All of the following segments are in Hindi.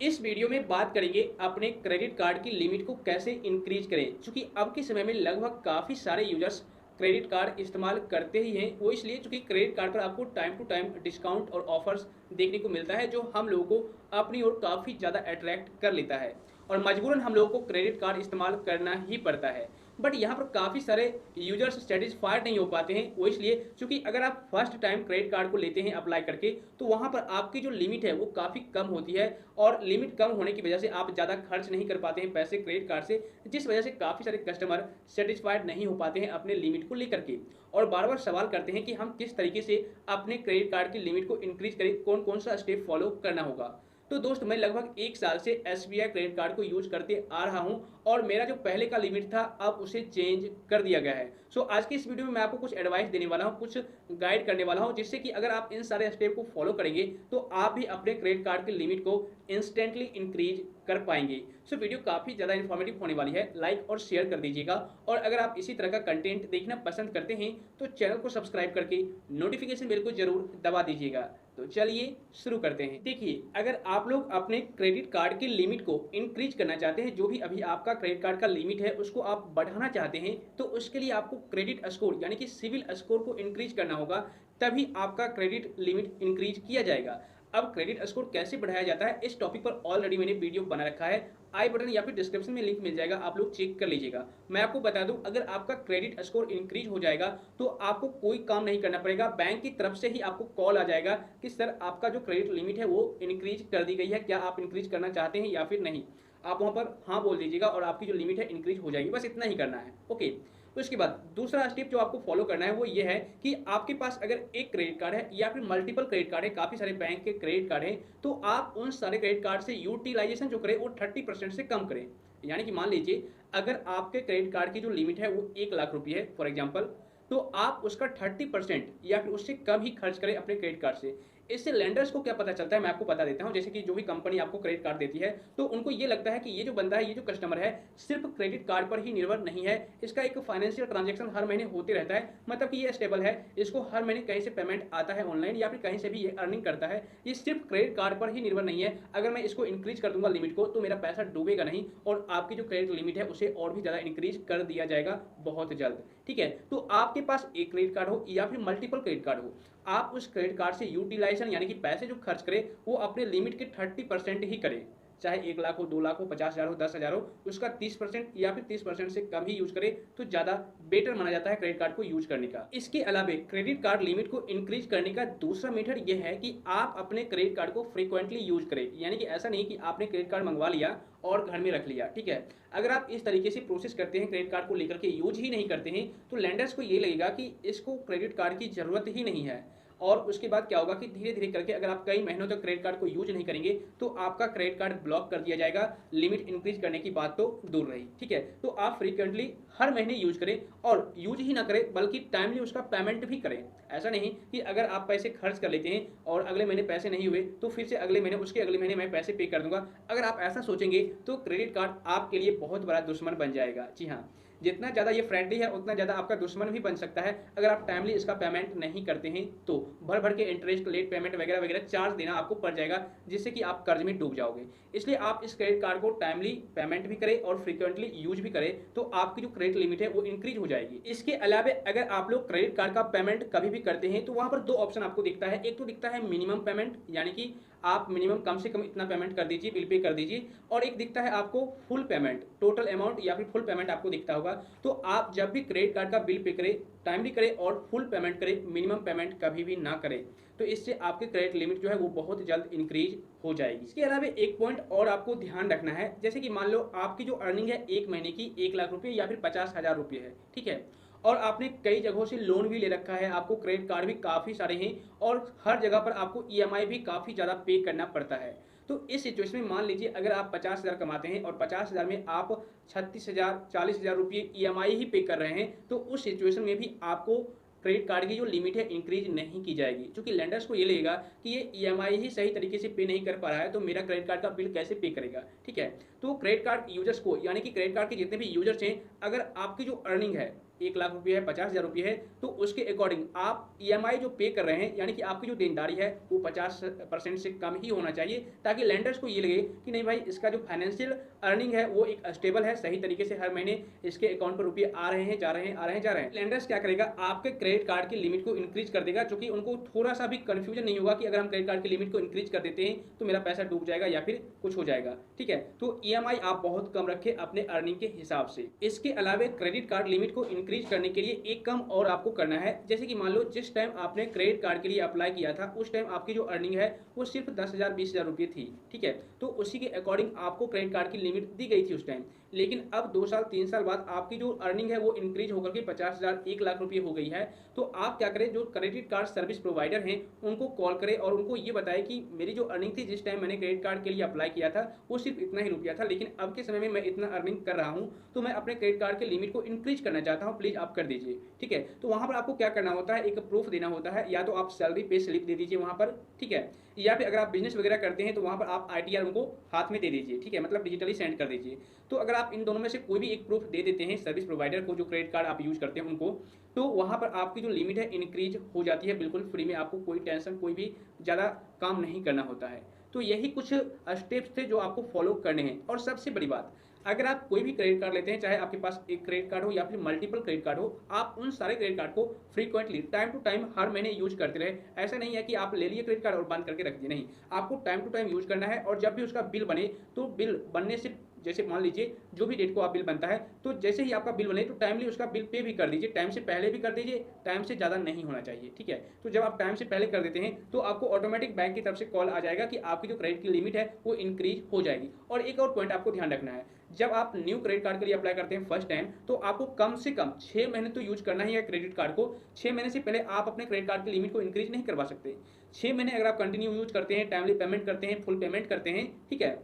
इस वीडियो में बात करेंगे अपने क्रेडिट कार्ड की लिमिट को कैसे इंक्रीज करें। क्योंकि अब के समय में लगभग काफ़ी सारे यूजर्स क्रेडिट कार्ड इस्तेमाल करते ही हैं। वो इसलिए क्योंकि क्रेडिट कार्ड पर आपको टाइम टू टाइम डिस्काउंट और ऑफर्स देखने को मिलता है, जो हम लोगों को अपनी ओर काफ़ी ज़्यादा अट्रैक्ट कर लेता है और मजबूरन हम लोगों को क्रेडिट कार्ड इस्तेमाल करना ही पड़ता है। बट यहाँ पर काफ़ी सारे यूजर्स सेटिस्फाइड नहीं हो पाते हैं। वो इसलिए क्योंकि अगर आप फर्स्ट टाइम क्रेडिट कार्ड को लेते हैं अप्लाई करके, तो वहाँ पर आपकी जो लिमिट है वो काफ़ी कम होती है और लिमिट कम होने की वजह से आप ज़्यादा खर्च नहीं कर पाते हैं पैसे क्रेडिट कार्ड से, जिस वजह से काफ़ी सारे कस्टमर सेटिस्फाइड नहीं हो पाते हैं अपने लिमिट को लेकर के और बार बार सवाल करते हैं कि हम किस तरीके से अपने क्रेडिट कार्ड की लिमिट को इंक्रीज करें, कौन कौन सा स्टेप फॉलो करना होगा। तो दोस्त, मैं लगभग 1 साल से एसबीआई क्रेडिट कार्ड को यूज करते आ रहा हूं और मेरा जो पहले का लिमिट था अब उसे चेंज कर दिया गया है। सो आज की इस वीडियो में मैं आपको कुछ एडवाइस देने वाला हूं, कुछ गाइड करने वाला हूं, जिससे कि अगर आप इन सारे स्टेप को फॉलो करेंगे तो आप भी अपने क्रेडिट कार्ड की लिमिट को इंस्टेंटली इंक्रीज कर पाएंगे। सो वीडियो काफ़ी ज़्यादा इन्फॉर्मेटिव होने वाली है, लाइक और शेयर कर दीजिएगा। और अगर आप इसी तरह का कंटेंट देखना पसंद करते हैं तो चैनल को सब्सक्राइब करके नोटिफिकेशन बेल को जरूर दबा दीजिएगा। तो चलिए शुरू करते हैं। देखिए, अगर आप लोग अपने क्रेडिट कार्ड की लिमिट को इंक्रीज करना चाहते हैं, जो भी अभी आपका क्रेडिट कार्ड का लिमिट है उसको आप बढ़ाना चाहते हैं, तो उसके लिए आपको क्रेडिट स्कोर यानी कि सिविल स्कोर को इंक्रीज करना होगा, तभी आपका क्रेडिट लिमिट इंक्रीज किया जाएगा। अब क्रेडिट स्कोर कैसे बढ़ाया जाता है, इस टॉपिक पर ऑलरेडी मैंने वीडियो बना रखा है। आई बटन या फिर डिस्क्रिप्शन में लिंक मिल जाएगा, आप लोग चेक कर लीजिएगा। मैं आपको बता दूं, अगर आपका क्रेडिट स्कोर इंक्रीज हो जाएगा तो आपको कोई काम नहीं करना पड़ेगा, बैंक की तरफ से ही आपको कॉल आ जाएगा कि सर आपका जो क्रेडिट लिमिट है वो इंक्रीज कर दी गई है, क्या आप इंक्रीज करना चाहते हैं या फिर नहीं। आप वहां पर हाँ बोल दीजिएगा और आपकी जो लिमिट है इंक्रीज हो जाएगी। बस इतना ही करना है, ओके। तो इसके बाद दूसरा स्टेप जो आपको फॉलो करना है वो ये है कि आपके पास अगर एक क्रेडिट कार्ड है या फिर मल्टीपल क्रेडिट कार्ड है, काफी सारे बैंक के क्रेडिट कार्ड है, तो आप उन सारे क्रेडिट कार्ड से यूटिलाइजेशन जो करें वो 30% से कम करें। यानी कि मान लीजिए अगर आपके क्रेडिट कार्ड की जो लिमिट है वो 1 लाख रुपये है फॉर एग्जाम्पल, तो आप उसका 30% या फिर उससे कम ही खर्च करें अपने क्रेडिट कार्ड से। इससे लेंडर्स को क्या पता चलता है, मैं आपको बता देता हूं। जैसे कि जो भी कंपनी आपको क्रेडिट कार्ड देती है तो उनको ये लगता है कि ये जो बंदा है, ये जो कस्टमर है, सिर्फ क्रेडिट कार्ड पर ही निर्भर नहीं है, इसका एक फाइनेंशियल ट्रांजेक्शन हर महीने होते रहता है, मतलब कि ये स्टेबल है, इसको हर महीने कहीं से पेमेंट आता है ऑनलाइन या फिर कहीं से भी ये अर्निंग करता है, ये सिर्फ क्रेडिट कार्ड पर ही निर्भर नहीं है। अगर मैं इसको इंक्रीज कर दूंगा लिमिट को तो मेरा पैसा डूबेगा नहीं और आपकी जो क्रेडिट लिमिट है उसे और भी ज़्यादा इंक्रीज कर दिया जाएगा बहुत जल्द। ठीक है, तो आपके पास एक क्रेडिट कार्ड हो या फिर मल्टीपल क्रेडिट कार्ड हो, आप उस क्रेडिट कार्ड से यूटिलाइजेशन यानी कि पैसे जो खर्च करें वो अपने लिमिट के 30% ही करें। चाहे 1 लाख हो, 2 लाख हो, 50,000 हो, 10,000 हो, उसका 30% या फिर 30% से कम ही यूज करें तो ज़्यादा बेटर माना जाता है क्रेडिट कार्ड को यूज करने का। इसके अलावा क्रेडिट कार्ड लिमिट को इंक्रीज करने का दूसरा मेथड यह है कि आप अपने क्रेडिट कार्ड को फ्रीक्वेंटली यूज करें। यानी कि ऐसा नहीं कि आपने क्रेडिट कार्ड मंगवा लिया और घर में रख लिया। ठीक है, अगर आप इस तरीके से प्रोसेस करते हैं, क्रेडिट कार्ड को लेकर के यूज ही नहीं करते हैं, तो लैंडर्स को ये लगेगा कि इसको क्रेडिट कार्ड की जरूरत ही नहीं है। और उसके बाद क्या होगा कि धीरे धीरे करके अगर आप कई महीनों तक क्रेडिट कार्ड को यूज नहीं करेंगे तो आपका क्रेडिट कार्ड ब्लॉक कर दिया जाएगा। लिमिट इंक्रीज करने की बात तो दूर रही। ठीक है, तो आप फ्रीक्वेंटली हर महीने यूज करें और यूज ही ना करें बल्कि टाइमली उसका पेमेंट भी करें। ऐसा नहीं कि अगर आप पैसे खर्च कर लेते हैं और अगले महीने पैसे नहीं हुए तो फिर से अगले महीने, उसके अगले महीने मैं पैसे पे कर दूंगा। अगर आप ऐसा सोचेंगे तो क्रेडिट कार्ड आपके लिए बहुत बड़ा दुश्मन बन जाएगा। जी हाँ, जितना ज़्यादा ये फ्रेंडली है उतना ज़्यादा आपका दुश्मन भी बन सकता है अगर आप टाइमली इसका पेमेंट नहीं करते हैं तो। भर भर के इंटरेस्ट, लेट पेमेंट वगैरह वगैरह चार्ज देना आपको पड़ जाएगा, जिससे कि आप कर्ज में डूब जाओगे। इसलिए आप इस क्रेडिट कार्ड को टाइमली पेमेंट भी करें और फ्रीक्वेंटली यूज भी करें तो आपकी जो क्रेडिट लिमिट है वो इंक्रीज हो जाएगी। इसके अलावा अगर आप लोग क्रेडिट कार्ड का पेमेंट कभी भी करते हैं तो वहां पर दो ऑप्शन आपको दिखता है। एक तो दिखता है मिनिमम पेमेंट, यानी कि आप मिनिमम कम से कम इतना पेमेंट कर दीजिए, बिल पे कर दीजिए, और एक दिखता है आपको फुल पेमेंट, टोटल अमाउंट या फिर फुल पेमेंट आपको दिखता होगा। तो आप जब भी क्रेडिट कार्ड का बिल पे करें, टाइमली करें और फुल पेमेंट करें, मिनिमम पेमेंट कभी भी ना करें, तो इससे आपकी क्रेडिट लिमिट जो है वो बहुत जल्द इंक्रीज हो जाएगी। इसके अलावा एक पॉइंट और आपको ध्यान रखना है, जैसे कि मान लो आपकी जो अर्निंग है एक महीने की 1 लाख रुपये या फिर 50,000 रुपये है। ठीक है, और आपने कई जगहों से लोन भी ले रखा है, आपको क्रेडिट कार्ड भी काफ़ी सारे हैं और हर जगह पर आपको ईएमआई भी काफ़ी ज़्यादा पे करना पड़ता है। तो इस सिचुएशन में मान लीजिए अगर आप 50,000 कमाते हैं और 50,000 में आप 36,000 40,000 रुपये ईएमआई ही पे कर रहे हैं, तो उस सिचुएशन में भी आपको क्रेडिट कार्ड की जो लिमिट है इंक्रीज नहीं की जाएगी, क्योंकि लेंडर्स को ये लगेगा कि ये ईएमआई ही सही तरीके से पे नहीं कर पा रहा है तो मेरा क्रेडिट कार्ड का बिल कैसे पे करेगा। ठीक है, तो क्रेडिट कार्ड यूजर्स को, यानी कि क्रेडिट कार्ड के जितने भी यूजर्स हैं, अगर आपकी जो अर्निंग है 1 लाख रुपये है, 50,000 रुपये है, तो उसके अकॉर्डिंग आप ईएमआई जो पे कर रहे हैं, यानी कि आपकी जो देनदारी है वो 50% से कम ही होना चाहिए, ताकि लेंडर्स को ये लगे कि नहीं भाई इसका जो फाइनेंशियल अर्निंग है वो एक स्टेबल है, सही तरीके से हर महीने इसके अकाउंट पर रुपये आ रहे हैं, जा रहे हैं, आ रहे हैं, जा रहे हैं। लेंडर्स क्या करेगा, आपके क्रेडिट कार्ड की लिमिट को इंक्रीज कर देगा, क्योंकि उनको थोड़ा सा भी कंफ्यूजन नहीं होगा कि अगर हम क्रेडिट कार्ड की लिमिट को इंक्रीज कर देते हैं तो मेरा पैसा डूब जाएगा या फिर कुछ हो जाएगा। ठीक है, तो ईएमआई आप बहुत कम रखें अपने अर्निंग के हिसाब से। इसके अलावा क्रेडिट कार्ड लिमिट को इंक्रीज करने के लिए एक काम और आपको करना है, जैसे कि मान लो जिस टाइम आपने क्रेडिट कार्ड के लिए अप्लाई किया था उस टाइम आपकी जो अर्निंग है वो सिर्फ 10,000 20,000 रुपये थी। ठीक है, तो उसी के अकॉर्डिंग आपको क्रेडिट कार्ड की लिमिट दी गई थी उस टाइम, लेकिन अब 2 साल 3 साल बाद आपकी जो अर्निंग है वो इंक्रीज होकर के 50,000 1 लाख रुपये हो गई है। तो आप क्या करें, जो क्रेडिट कार्ड सर्विस प्रोवाइडर हैं उनको कॉल करें और उनको ये बताएं कि मेरी जो अर्निंग थी जिस टाइम मैंने क्रेडिट कार्ड के लिए अप्लाई किया था वो सिर्फ इतना ही रुपया था, लेकिन अब के समय में मैं इतना अर्निंग कर रहा हूँ, तो मैं अपने क्रेडिट कार्ड के लिमिट को इंक्रीज करना चाहता हूँ, प्लीज आप कर दीजिए। ठीक है, तो वहां पर आपको क्या करना होता है, एक प्रूफ देना होता है, या तो आप सैलरी पे स्लिप दे दीजिए वहां पर। ठीक है, या फिर अगर आप बिजनेस वगैरह करते हैं तो वहां पर आप आईटीआर उनको हाथ में दे दीजिए। ठीक है, मतलब डिजिटली सेंड कर दीजिए। तो अगर आप इन दोनों में से कोई भी एक प्रूफ दे देते हैं सर्विस प्रोवाइडर को, जो क्रेडिट कार्ड आप यूज करते हैं उनको, तो वहां पर आपकी जो लिमिट है इंक्रीज हो जाती है बिल्कुल फ्री में, आपको कोई टेंशन, कोई भी ज़्यादा काम नहीं करना होता है। तो यही कुछ स्टेप्स थे जो आपको फॉलो करने हैं। और सबसे बड़ी बात, अगर आप कोई भी क्रेडिट कार्ड लेते हैं, चाहे आपके पास एक क्रेडिट कार्ड हो या फिर मल्टीपल क्रेडिट कार्ड हो, आप उन सारे क्रेडिट कार्ड को फ्रीक्वेंटली टाइम टू टाइम हर महीने यूज करते रहे। ऐसा नहीं है कि आप ले लिए क्रेडिट कार्ड और बंद करके रख दिए, नहीं, आपको टाइम टू टाइम यूज करना है। और जब भी उसका बिल बने तो बिल बनने से, जैसे मान लीजिए जो भी डेट को आप बिल बनता है, तो जैसे ही आपका बिल बने तो टाइमली उसका बिल पे भी कर दीजिए, टाइम से पहले भी कर दीजिए, टाइम से ज़्यादा नहीं होना चाहिए। ठीक है, तो जब आप टाइम से पहले कर देते हैं तो आपको ऑटोमेटिक बैंक की तरफ से कॉल आ जाएगा कि आपकी जो क्रेडिट की लिमिट है वो इंक्रीज हो जाएगी। और एक और पॉइंट आपको ध्यान रखना है, जब आप न्यू क्रेडिट कार्ड के लिए अप्लाई करते हैं फर्स्ट टाइम, तो आपको कम से कम 6 महीने तो यूज करना ही है क्रेडिट कार्ड को। 6 महीने से पहले आप अपने क्रेडिट कार्ड की लिमिट को इंक्रीज नहीं करवा सकते। 6 महीने अगर आप कंटिन्यू यूज करते हैं, टाइमली पेमेंट करते हैं, फुल पेमेंट करते हैं, ठीक है,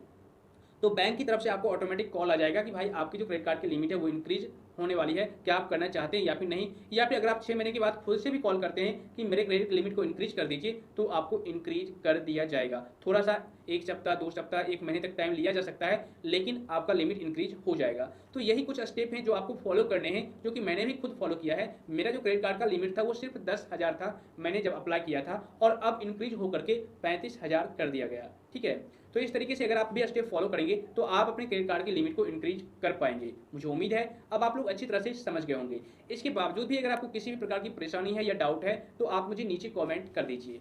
तो बैंक की तरफ से आपको ऑटोमेटिक कॉल आ जाएगा कि भाई आपकी जो क्रेडिट कार्ड की लिमिट है वो इंक्रीज होने वाली है, क्या आप करना चाहते हैं या फिर नहीं। या फिर अगर आप 6 महीने के बाद खुद से भी कॉल करते हैं कि मेरे क्रेडिट लिमिट को इंक्रीज कर दीजिए, तो आपको इंक्रीज कर दिया जाएगा। थोड़ा सा 1 सप्ताह 2 सप्ताह 1 महीने तक टाइम लिया जा सकता है, लेकिन आपका लिमिट इंक्रीज हो जाएगा। तो यही कुछ स्टेप हैं जो आपको फॉलो करने हैं, जो कि मैंने भी खुद फॉलो किया है। मेरा जो क्रेडिट कार्ड का लिमिट था वो सिर्फ 10,000 था मैंने जब अप्लाई किया था, और अब इंक्रीज होकर के 35,000 कर दिया गया। ठीक है, तो इस तरीके से अगर आप भी स्टेप फॉलो करेंगे तो आप अपने क्रेडिट कार्ड की लिमिट को इंक्रीज कर पाएंगे। मुझे उम्मीद है अब आप लोग अच्छी तरह से समझ गए होंगे। इसके बावजूद भी अगर आपको किसी भी प्रकार की परेशानी है या डाउट है तो आप मुझे नीचे कमेंट कर दीजिए।